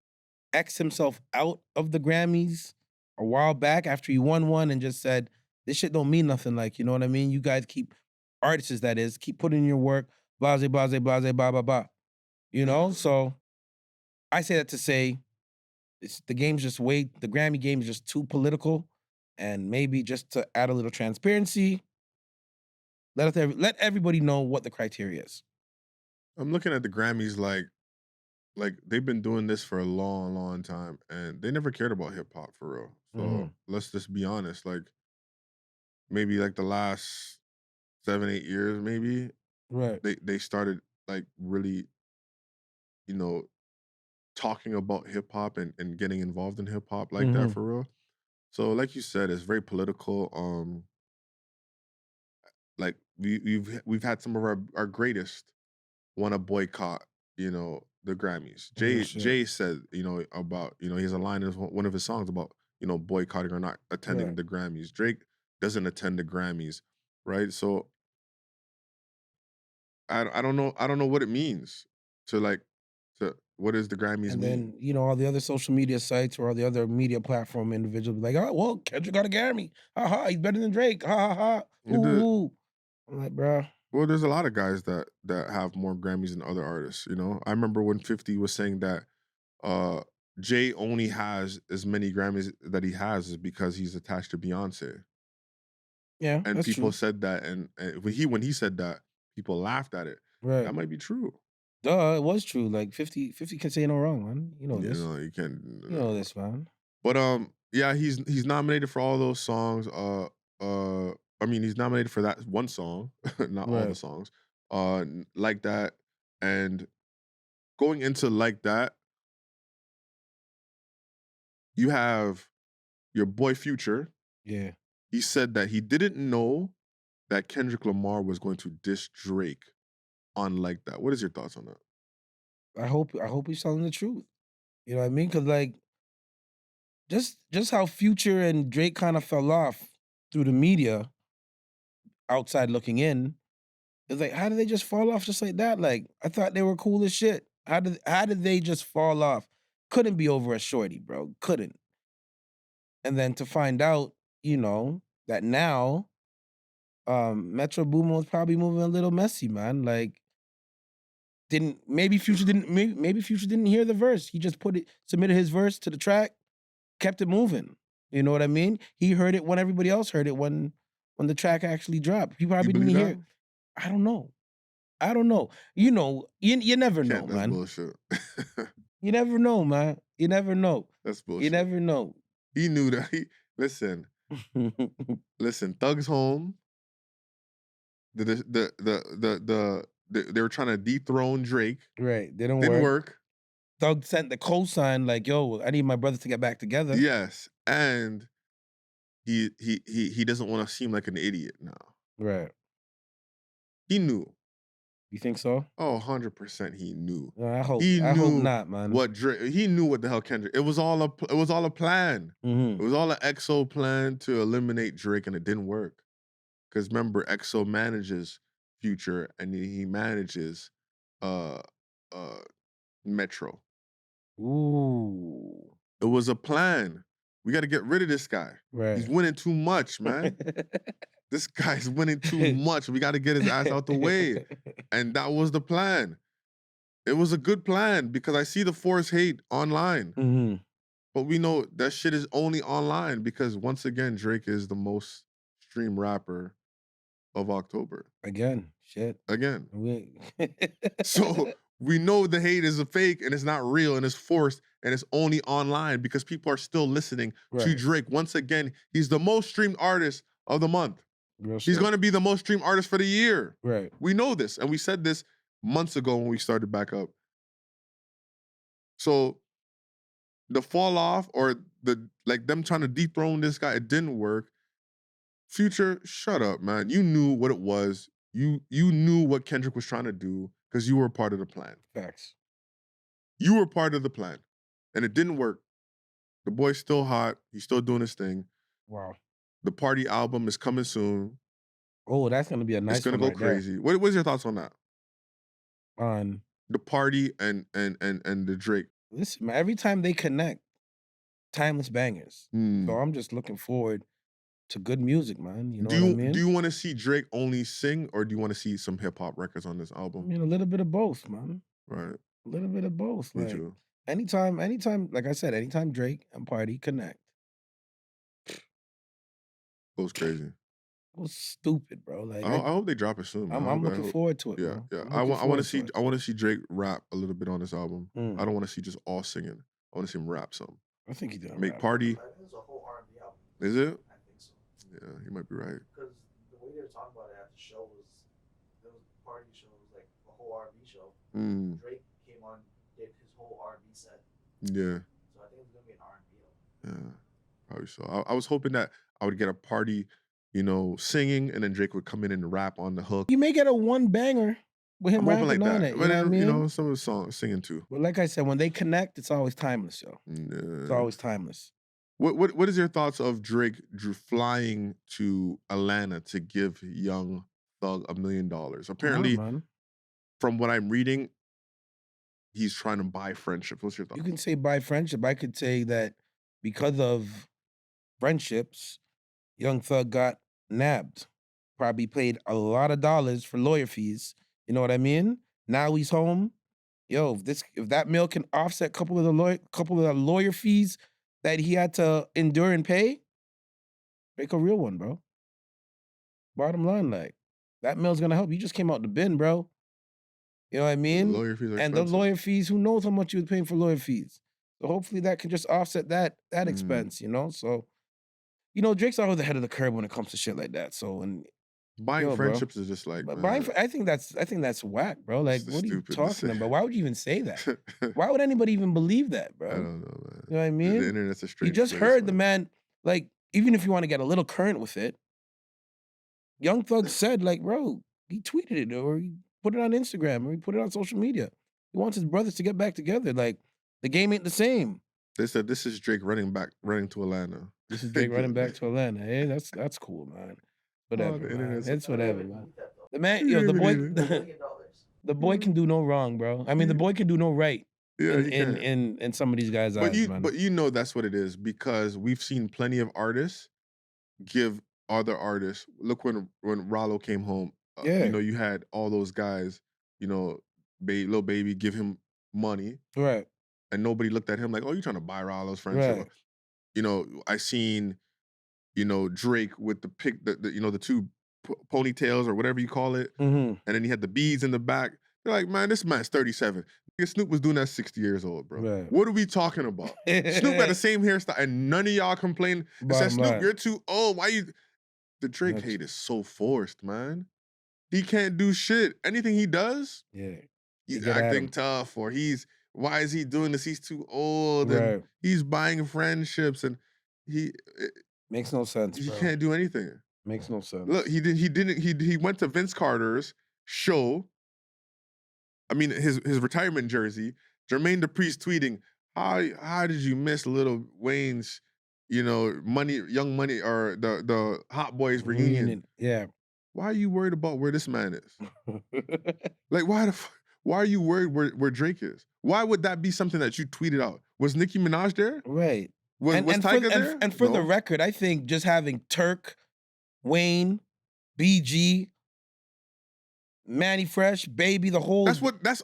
X himself out of the Grammys a while back after he won one and just said, this shit don't mean nothing. Like, you know what I mean? You guys artists that is, keep putting in your work, blase, blase, blase, blah, blah, blah. So I say that to say the Grammy game is just too political, and maybe just to add a little transparency, let everybody know what the criteria is. I'm looking at the Grammys like they've been doing this for a long, long time, and they never cared about hip hop for real. So Mhm. let's just be honest. Like maybe like the last 7, 8 years, maybe Right. they started like really, you know, talking about hip hop and getting involved in hip hop like that Mhm. for real. So like you said, it's very political. Like we've had some of our greatest want to boycott, the Grammys. Real Jay shit. Jay said, about, he has a line in one of his songs about, boycotting or not attending Right. the Grammys. Drake doesn't attend the Grammys, right? So I don't know what it means to like to what does the Grammys And mean? then, all the other social media sites or all the other media platform individuals be like, oh, well, Kendrick got a Grammy. Ha ha, he's better than Drake. Ha ha ha. Ooh, The- ooh. I'm like, bro. well, there's a lot of guys that have more Grammys than other artists. I remember when 50 was saying that uh Jay only has as many Grammys that he has is because he's attached to Beyonce. Yeah, And that's people true. said that, and when he said that, people laughed at it. Right. That might be true. Duh, it was true. Like 50 can say no wrong, man. You know You this. know, you can't. You know this, man. But yeah, he's nominated for all those songs. I mean, he's nominated for that one song, not all the Right. songs. Like That, and going into Like That, you have your boy Future. Yeah. He said that he didn't know that Kendrick Lamar was going to diss Drake on Like That. What is your thoughts on that? I hope he's telling the truth. You know what I mean? Cause like just how Future and Drake kind of fell off through the media, outside looking in, it's like, how did they just fall off just like that? Like, I thought they were cool as shit. How did they just fall off? Couldn't be over a shorty, bro. Couldn't. And then to find out, that now Metro Boomin was probably moving a little messy, man. Like, maybe Future didn't hear the verse. He just submitted his verse to the track. kept it moving. You know what I mean? He heard it when everybody else heard it when the track actually dropped. He You probably didn't believe hear that? it. I don't know. I don't know. You know, you never know, Can't. That's man. bullshit. You never know, man. You never know. That's You bullshit. never know. He knew that. Listen. Thugs Home. They were trying to dethrone Drake. Right. Didn't Didn't work. Thug sent the cosign like, yo, I need my brothers to get back together. Yes, and he doesn't want to seem like an idiot now. Right. He knew. You think so? Oh, 100% he knew. I hope He I hope knew not, man. what Drake. He knew what the hell Kendrick. It was all a plan. Mhm. It was all an EXO plan to eliminate Drake, and it didn't work. Because remember, EXO manages Future, and he manages Metro. Ooh. It was a plan. We got to get rid of this guy. Right. He's winning too much, man. This guy's winning too much. We got to get his ass out the way. And that was the plan. It was a good plan because I see the force hate online. Mhm. But we know that shit is only online because once again, Drake is the most streamed rapper of October. Again. Shit. Again. We- So we know the hate is a fake and it's not real and it's forced and it's only online because people are still listening to Right. Drake. Once again, he's the most streamed artist of the month. Real He's shit. going to be the most streamed artist for the year. Right. We know this. And we said this months ago when we started back up. So the fall off or them trying to dethrone this guy, it didn't work. Future, shut up, man. You knew what it was. You knew what Kendrick was trying to do because you were part of the plan. Facts. You were part of the plan. And it didn't work. The boy's still hot. He's still doing his thing. Wow. The Party album is coming soon. Oh, that's gonna be a nice It's gonna one go right there. crazy. What's your thoughts on that? On The Party and the Drake. listen, man, every time they connect, timeless bangers. So I'm just looking forward to good music, man. You know what I mean? Do you want to see Drake only sing or do you want to see some hip hop records on this I album? mean, a little bit of both, man. Right. A little bit of both. Me Like too. anytime, like I said, anytime Drake and Party connect. Goes crazy. It was stupid, bro. Like I hope they drop it soon. Man. I'm I looking hope- forward to it. Yeah, bro. yeah. I'm I looking want to forward see to it. I want to see Drake rap a little bit on this album. Mm. I don't want to see just all singing. I want to see him rap some. I think he did. Make Party. I think it's a whole R&B album. Is it? I think so. Yeah, you might be right. Because the way they were talking about it at the show was, there was a party show, it was like a whole R&B show. Mm, Drake came on, did his whole R&B set. yeah, So I think it's going to be an R&B album. yeah. Probably so. I was hoping that I would get a Party, singing, and then Drake would come in and rap on the hook. You may get a one banger with him I'm hoping rapping like on that. it. You But know what I then, mean? some of the songs singing too. But like I said, when they connect, it's always timeless, yo. It's Yeah. always timeless. What is your thoughts of Drake flying to Atlanta to give Young Thug $1 million? Apparently, man. from what I'm reading, he's trying to buy friendships. What's your thought? You can say by friendship. I could say that because of friendships, Young Thug got nabbed. Probably paid a lot of dollars for lawyer fees. You know what I mean? Now he's home. Yo, if that mill can offset a couple of the lawyer fees that he had to endure and pay, make a real one, bro. Bottom line, like that mill's gonna help. You just came out the bin, bro. You know what I mean? Lawyer fees are And the expensive. lawyer fees, who knows how much you was paying for lawyer fees? So hopefully that can just offset that expense, So, Drake's always ahead of the curve when it comes to shit like that. So, and Buying Yo, bro. friendships is just like, but man, I think that's whack, bro. Like, It's what are you stupid to talking say. about? Why would you even say that? Why would anybody even believe that, bro? I don't know, man. You know what I The mean? internet's a You strange just place, heard the man, like, even if you want to get a little current with it, Young Thug said, like, bro, he tweeted it or he put it on Instagram or he put it on social media. He wants his brothers to get back together. Like, the game ain't the same. They said this is Drake running to Atlanta. This is Drake running back to Atlanta. Hey, that's cool, man. Whatever, the man. internet's- It's whatever, man. Need that, though. The man, You the don't boy, even need $1 million. the boy can do no wrong, bro. I mean, the boy can do no right Yeah, he can. in some of these guys' eyes, man. But that's what it is because we've seen plenty of artists give other artists. Look when Rollo came home. Yeah. You had all those guys. Lil Baby give him money, Right. and nobody looked at him like, "Oh, you trying to buy Rollo's friendship?" Right. I seen, Drake with the pick, the two ponytails or whatever you call it, Mm-hmm. and then he had the beads in the back. They're like, man, this man's 37. Nigga, Snoop was doing that 60 years old, bro. Right. What are we talking about? Snoop got the same hairstyle, and none of y'all complain and said, Bottom Snoop, line. you're too old. Why you? The Drake That's- hate is so forced, man. He can't do shit. Anything he does, Yeah. he's get at acting him. tough, or why is he doing this? He's too old, and Right. he's buying friendships, and he Makes no sense, bro. can't do anything. Makes no sense. Look, he went to Vince Carter's show. I mean, his retirement jersey. Jermaine Dupri's tweeting, how did you miss Lil Wayne's, Young Money, or the Hot Boys reunion? Yeah. Why are you worried about where this man is? Like, why are you worried where Drake is? Why would that be something that you tweeted out? Was Nicki Minaj there? Right. Was Tyga there? And for the No. record, I think just having Turk, Wayne, BG, Manny Fresh, Baby, the whole That's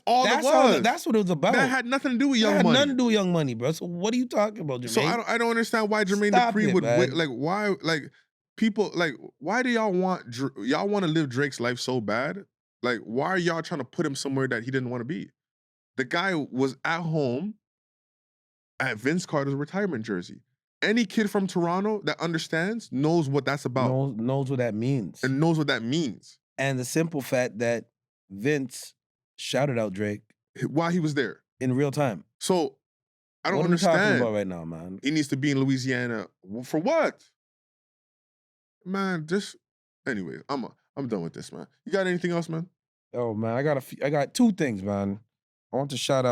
all it was. That's what it was about. That had nothing to do with Young That had Money. nothing to do with Young Money, bro. So what are you talking about, Jermaine? So I don't understand why Jermaine Stop Dupri it, would man. why people why do y'all want to live Drake's life so bad? Like, why are y'all trying to put him somewhere that he didn't want to be? The guy was at home at Vince Carter's retirement jersey. Any kid from Toronto that understands knows what that's about. knows what that means. And knows what that means. And the simple fact that Vince shouted out Drake While he was there. in real time. So I don't What are we talking understand. about right now, man? He needs to be in Louisiana. For what? Man, anyways, I'm done with this, man. You got anything else, man? Oh man, I got two things, man. I want to shout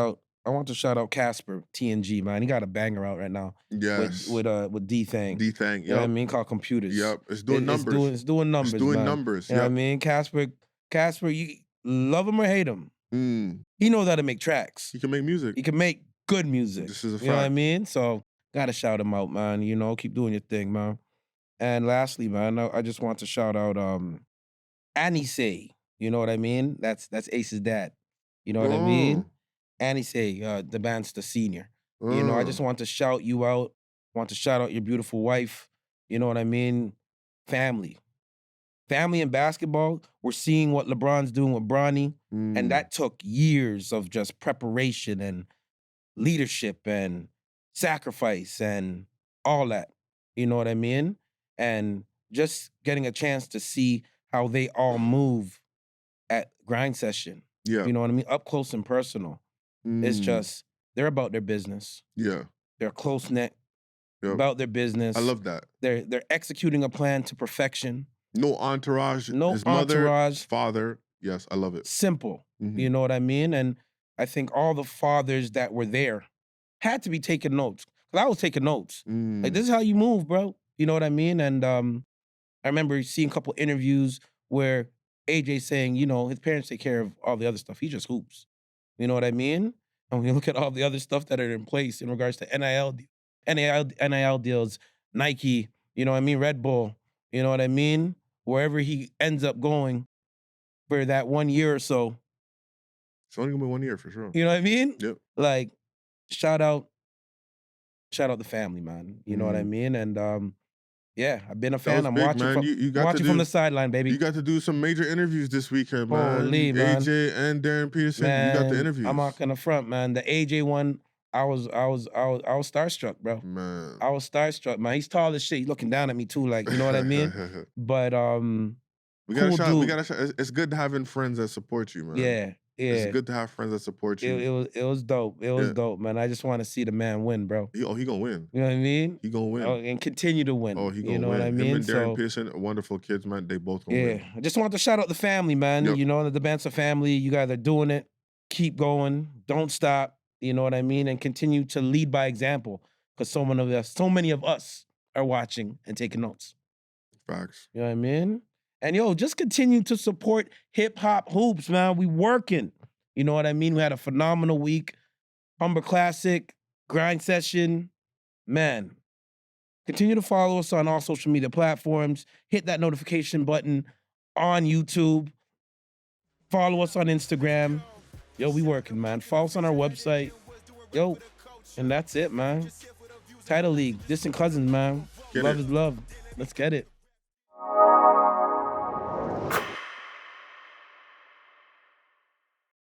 out Casper TNG, man. He got a banger out right now. Yes. With D Thang. D Thang, You know what I yep. mean? Called Computers. Yep. It's doing numbers. It's doing numbers. It's doing man. numbers. You know what I Yep. mean? Casper, you love him or hate him. He knows how to make tracks. He can make music. He can make good music. This is a fact. You know what I mean? So gotta shout him out, man. Keep doing your thing, man. And lastly, man, I just want to shout out Annie Say. You know what I mean? That's Ace's dad. You know what I mean? Annie Say, Dybantsa senior. I just want to shout you out. Want to shout out your beautiful wife. You know what I mean? Family in basketball. We're seeing what LeBron's doing with Bronny, and that took years of just preparation and leadership and sacrifice and all that. You know what I mean? And just getting a chance to see how they all move at grind session. Yeah. You know what I mean? Up close and personal. It's just, they're about their business. Yeah. They're close-knit Yep. about their business. I love that. They're executing a plan to perfection. No entourage. No his mother, entourage. his father. Yes, I love it. Simple. Mhm. You know what I mean? And I think all the fathers that were there had to be taking notes. Because I was taking notes. Like, this is how you move, bro. You know what I mean? And I remember seeing a couple interviews where AJ saying, his parents take care of all the other stuff. He just hoops. You know what I mean? And when you look at all the other stuff that are in place in regards to NIL deals, Nike, you know what I mean? Red Bull, you know what I mean? Wherever he ends up going for that 1 year or so. It's only gonna be 1 year for sure. You know what I mean? Yep. Like, shout out the family, man. You know what I mean? And yeah, I've been a fan. was I'm big, watching man. from, You got to watching do- from the sideline, baby. You got to do some major interviews this weekend, man. Holy, man. AJ and Darren Peterson. Man, You got the interviews. I'm not gonna front, man. The AJ one, I was starstruck, bro. Man. I was starstruck, man. He's tall as shit. He's looking down at me too, like, you know what I mean? But we got cool a shot. dude. We got a shot. It's good having friends that support you, man. yeah. It's good to have friends that support you. It was dope. It was Yeah. dope, man. I just want to see the man win, bro. He gonna win. You know what I mean? He gonna win. And continue to win. Oh, he gonna you know win. what I Him mean? and Darren So, Pearson, wonderful kids, man. They both gonna yeah, win. I just want to shout out the family, man. Yep. You know, the Dybantsa family. You guys are doing it. Keep going. Don't stop. You know what I mean? And continue to lead by example, because so many of us are watching and taking notes. Facts. You know what I mean? And just continue to support hip hop hoops, man. We working. You know what I mean? We had a phenomenal week. Humber Classic, grind session. Man, continue to follow us on all social media platforms. Hit that notification button on YouTube. Follow us on Instagram. We working, man. Follow us on our website. And that's it, man. Title league, distant cousins, man. Get Love it. is love. Let's get it.